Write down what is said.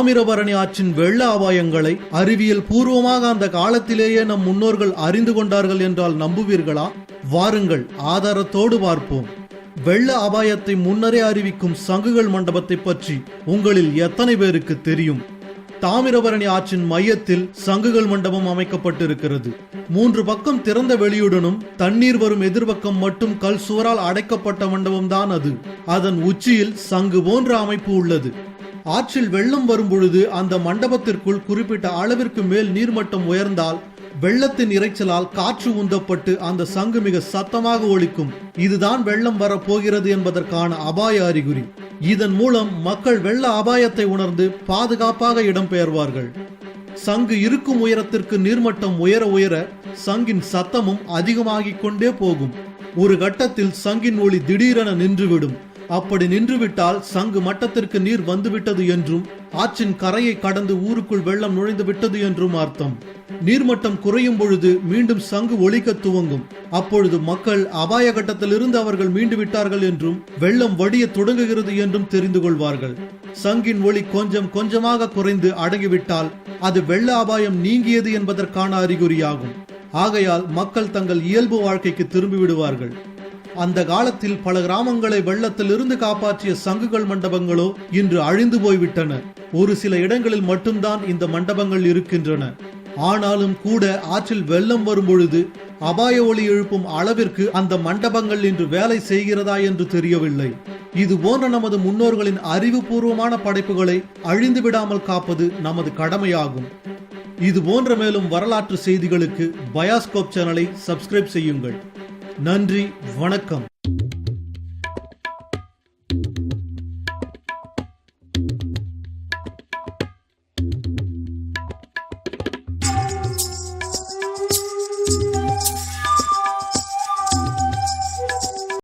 தாமிரபரணி ஆற்றின் வெள்ள அபாயங்களை அறிவியல் பூர்வமாக அந்த காலத்திலேயே நம் முன்னோர்கள் அறிந்து கொண்டார்கள் என்றால் நம்புவீர்களா? வாருங்கள் ஆதாரத்தோடு பார்ப்போம். வெள்ள அபாயத்தை முன்னரே அறிவிக்கும் சங்குகள் மண்டபத்தை பற்றி உங்களில் எத்தனை பேருக்கு தெரியும்? தாமிரபரணி ஆற்றின் மையத்தில் சங்குகள் மண்டபம் அமைக்கப்பட்டிருக்கிறது. 3 பக்கம் திறந்த வெளியுடனும் தண்ணீர் வரும் எதிர்பக்கம் மட்டும் கல் சுவரால் அடைக்கப்பட்ட மண்டபம் தான் அது. அதன் உச்சியில் சங்கு போன்ற அமைப்பு உள்ளது. ஆற்றில் வெள்ளம் வரும் பொழுது அந்த மண்டபத்திற்குள் குறிப்பிட்ட அளவிற்கு மேல் நீர்மட்டம் உயர்ந்தால் வெள்ளத்தின் இரைச்சலால் காற்று உந்தப்பட்டு அந்த சங்கு மிக சத்தமாக ஒலிக்கும். இதுதான் வெள்ளம் வரப்போகிறது என்பதற்கான அபாய அறிகுறி. இதன் மூலம் மக்கள் வெள்ள அபாயத்தை உணர்ந்து பாதுகாப்பாக இடம்பெயர்வார்கள். சங்கு இருக்கும் உயரத்திற்கு நீர்மட்டம் உயர உயர சங்கின் சத்தமும் அதிகமாகிக் கொண்டே போகும். ஒரு கட்டத்தில் சங்கின் ஒளி திடீரென நின்றுவிடும். அப்படி நின்றுவிட்டால் சங்கு மட்டத்திற்கு நீர் வந்துவிட்டது என்றும் ஆற்றின் கரையை கடந்து ஊருக்குள் வெள்ளம் நுழைந்து விட்டது என்றும் அர்த்தம். நீர்மட்டம் குறையும் பொழுது மீண்டும் சங்கு ஒலிக்க துவங்கும். அப்பொழுது மக்கள் அபாய கட்டத்திலிருந்து அவர்கள் மீண்டு விட்டார்கள் என்றும் வெள்ளம் வடிய தொடங்குகிறது என்றும் தெரிந்து கொள்வார்கள். சங்கின் ஒளி கொஞ்சம் கொஞ்சமாக குறைந்து அடங்கிவிட்டால் அது வெள்ள அபாயம் நீங்கியது என்பதற்கான அறிகுறியாகும். ஆகையால் மக்கள் தங்கள் இயல்பு வாழ்க்கைக்கு திரும்பி விடுவார்கள். அந்த காலத்தில் பல கிராமங்களை வெள்ளத்திலிருந்து காப்பாற்றிய சங்குகள் மண்டபங்களோ இன்று அழிந்து போய்விட்டன. ஒரு சில இடங்களில் மட்டும்தான் இந்த மண்டபங்கள் இருக்கின்றன. ஆனாலும் கூட ஆற்றில் வெள்ளம் வரும் பொழுது அபாய ஒலி எழுப்பும் அளவிற்கு அந்த மண்டபங்கள் இன்று வேலை செய்கிறதா என்று தெரியவில்லை. இது போன்ற நமது முன்னோர்களின் அறிவுபூர்வமான படைப்புகளை அழிந்து விடாமல் காப்பது நமது கடமையாகும். இது போன்ற மேலும் வரலாற்று செய்திகளுக்கு பயாஸ்கோப் சேனலை சப்ஸ்கிரைப் செய்யுங்கள். நன்றி, வணக்கம்.